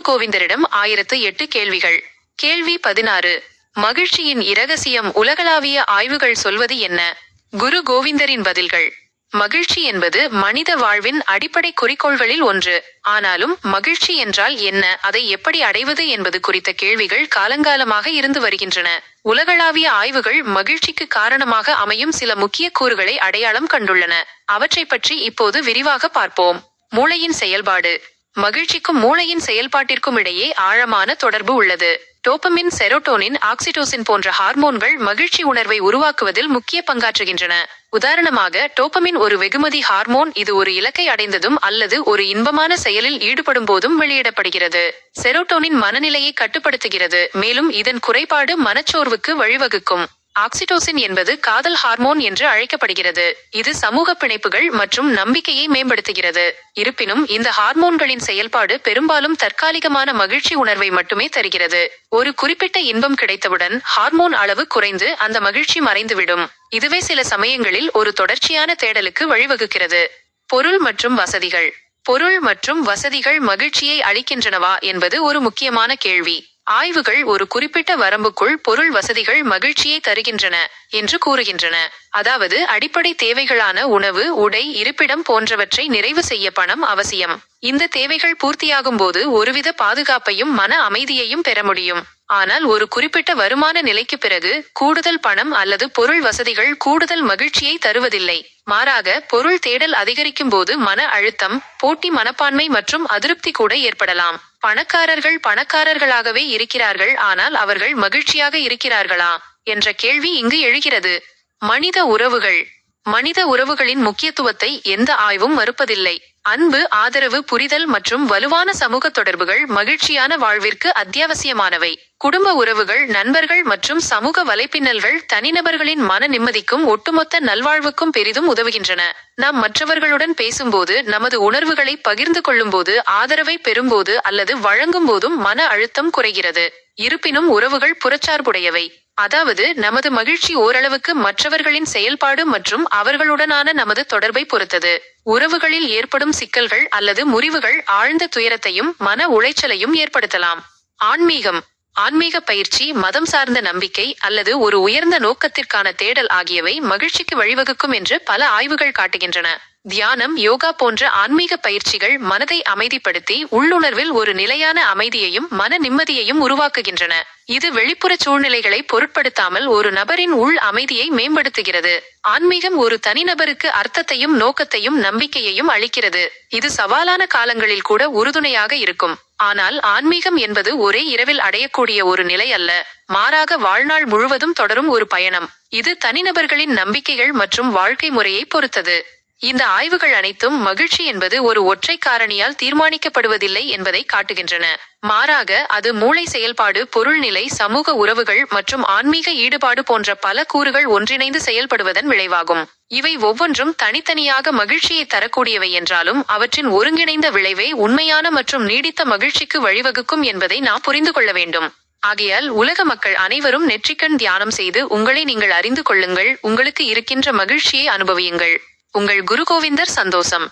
கோவிந்தரிடம் 1008 கேள்விகள். கேள்வி 16. மகிழ்ச்சியின் இரகசியம் உலகளாவிய ஆய்வுகள் சொல்வது என்ன? குரு கோவிந்தரின் பதில்கள். மகிழ்ச்சி என்பது மனித வாழ்வின் அடிப்படை குறிக்கோள்களில் ஒன்று. ஆனாலும் மகிழ்ச்சி என்றால் என்ன, அதை எப்படி அடைவது என்பது குறித்த கேள்விகள் காலங்காலமாக இருந்து வருகின்றன. உலகளாவிய ஆய்வுகள் மகிழ்ச்சிக்கு காரணமாக அமையும் சில முக்கிய கூறுகளை அடையாளம் கண்டுள்ளன. அவற்றை பற்றி இப்போது விரிவாக பார்ப்போம். மூளையின் செயல்பாடு. மகிழ்ச்சிக்கும் மூளையின் செயல்பாட்டிற்கும் இடையே ஆழமான தொடர்பு உள்ளது. டோபமின், செரோட்டோனின், ஆக்சிடோசின் போன்ற ஹார்மோன்கள் மகிழ்ச்சி உணர்வை உருவாக்குவதில் முக்கிய பங்காற்றுகின்றன. உதாரணமாக, டோபமின் ஒரு வெகுமதி ஹார்மோன். இது ஒரு இலக்கை அடைந்ததும் அல்லது ஒரு இன்பமான செயலில் ஈடுபடும் போதும் வெளியிடப்படுகிறது. செரோட்டோனின் மனநிலையை கட்டுப்படுத்துகிறது, மேலும் இதன் குறைபாடு மனச்சோர்வுக்கு வழிவகுக்கும். ஆக்சிடோசின் என்பது காதல் ஹார்மோன் என்று அழைக்கப்படுகிறது. இது சமூக பிணைப்புகள் மற்றும் நம்பிக்கையை மேம்படுத்துகிறது. இருப்பினும் இந்த ஹார்மோன்களின் செயல்பாடு பெரும்பாலும் தற்காலிகமான மகிழ்ச்சி உணர்வை மட்டுமே தருகிறது. ஒரு குறிப்பிட்ட இன்பம் கிடைத்தவுடன் ஹார்மோன் அளவு குறைந்து அந்த மகிழ்ச்சி மறைந்துவிடும். இதுவே சில சமயங்களில் ஒரு தொடர்ச்சியான தேடலுக்கு வழிவகுக்கிறது. பொருள் மற்றும் வசதிகள். பொருள் மற்றும் வசதிகள் மகிழ்ச்சியை அளிக்கின்றனவா என்பது ஒரு முக்கியமான கேள்வி. ஆய்வுகள் ஒரு குறிப்பிட்ட வரம்புக்குள் பொருள் வசதிகள் மகிழ்ச்சியை தருகின்றன என்று கூறுகின்றன. அதாவது, அடிப்படை தேவைகளான உணவு, உடை, இருப்பிடம் போன்றவற்றை நிறைவு செய்ய பணம் அவசியம். இந்த தேவைகள் பூர்த்தியாகும் போது ஒருவித பாதுகாப்பையும் மன அமைதியையும் பெற முடியும். ஆனால் ஒரு குறிப்பிட்ட வருமான நிலைக்கு பிறகு கூடுதல் பணம் அல்லது பொருள் வசதிகள் கூடுதல் மகிழ்ச்சியை தருவதில்லை. மாறாக, பொருள் தேடல் அதிகரிக்கும் போது மன அழுத்தம், போட்டி மனப்பான்மை மற்றும் அதிருப்தி கூட ஏற்படலாம். பணக்காரர்கள் பணக்காரர்களாகவே இருக்கிறார்கள், ஆனால் அவர்கள் மகிழ்ச்சியாக இருக்கிறார்களா என்ற கேள்வி இங்கு எழுகிறது. மனித உறவுகள். மனித உறவுகளின் முக்கியத்துவத்தை எந்த ஆய்வும் மறுப்பதில்லை. அன்பு, ஆதரவு, புரிதல் மற்றும் வலுவான சமூக தொடர்புகள் மகிழ்ச்சியான வாழ்விற்கு அத்தியாவசியமானவை. குடும்ப உறவுகள், நண்பர்கள் மற்றும் சமூக வலைப்பின்னல்கள் தனிநபர்களின் மன நிம்மதிக்கும் ஒட்டுமொத்த நல்வாழ்வுக்கும் பெரிதும் உதவுகின்றன. நாம் மற்றவர்களுடன் பேசும்போது, நமது உணர்வுகளை பகிர்ந்து கொள்ளும்போது, ஆதரவை பெறும்போது அல்லது வழங்கும் போதும் மன அழுத்தம் குறைகிறது. இருப்பினும் உறவுகள் புறச்சார்புடையவை. அதாவது, நமது மகிழ்ச்சி ஓரளவுக்கு மற்றவர்களின் செயல்பாடு மற்றும் அவர்களுடனான நமது தொடர்பை பொறுத்தது. உறவுகளில் ஏற்படும் சிக்கல்கள் அல்லது முறிவுகள் ஆழ்ந்த துயரத்தையும் மன உளைச்சலையும் ஏற்படுத்தலாம். ஆன்மீகம். ஆன்மீக பயிற்சி, மதம் சார்ந்த நம்பிக்கை அல்லது ஒரு உயர்ந்த நோக்கத்திற்கான தேடல் ஆகியவை மகிழ்ச்சிக்கு வழிவகுக்கும் என்று பல ஆய்வுகள் காட்டுகின்றன. தியானம், யோகா போன்ற ஆன்மீக பயிற்சிகள் மனதை அமைதிப்படுத்தி உள்ளுணர்வில் ஒரு நிலையான அமைதியையும் மன நிம்மதியையும் உருவாக்குகின்றன. இது வெளிப்புற சூழ்நிலைகளை பொருட்படுத்தாமல் ஒரு நபரின் உள் அமைதியை மேம்படுத்துகிறது. ஆன்மீகம் ஒரு தனிநபருக்கு அர்த்தத்தையும் நோக்கத்தையும் நம்பிக்கையையும் அளிக்கிறது. இது சவாலான காலங்களில் கூட உறுதுணையாக இருக்கும். ஆனால் ஆன்மீகம் என்பது ஒரே இரவில் அடையக்கூடிய ஒரு நிலை அல்ல. மாறாக, வாழ்நாள் முழுவதும் தொடரும் ஒரு பயணம். இது தனிநபர்களின் நம்பிக்கைகள் மற்றும் வாழ்க்கை முறையை பொறுத்தது. இந்த ஆய்வுகள் அனைத்தும் மகிழ்ச்சி என்பது ஒரு ஒற்றை காரணியால் தீர்மானிக்கப்படுவதில்லை என்பதை காட்டுகின்றன. மாறாக, அது மூளை செயல்பாடு, பொருள்நிலை, சமூக உறவுகள் மற்றும் ஆன்மீக ஈடுபாடு போன்ற பல கூறுகள் ஒன்றிணைந்து செயல்படுவதன் விளைவாகும். இவை ஒவ்வொன்றும் தனித்தனியாக மகிழ்ச்சியை தரக்கூடியவை என்றாலும் அவற்றின் ஒருங்கிணைந்த விளைவே உண்மையான மற்றும் நீடித்த மகிழ்ச்சிக்கு வழிவகுக்கும் என்பதை நாம் புரிந்து கொள்ள வேண்டும். ஆகையால் உலக மக்கள் அனைவரும் நெற்றிக்கண் தியானம் செய்து உங்களை நீங்கள் அறிந்து கொள்ளுங்கள். உங்களுக்கு இருக்கின்ற மகிழ்ச்சியை அனுபவியுங்கள். உங்கள் குரு கோவிந்தர். சந்தோஷம்.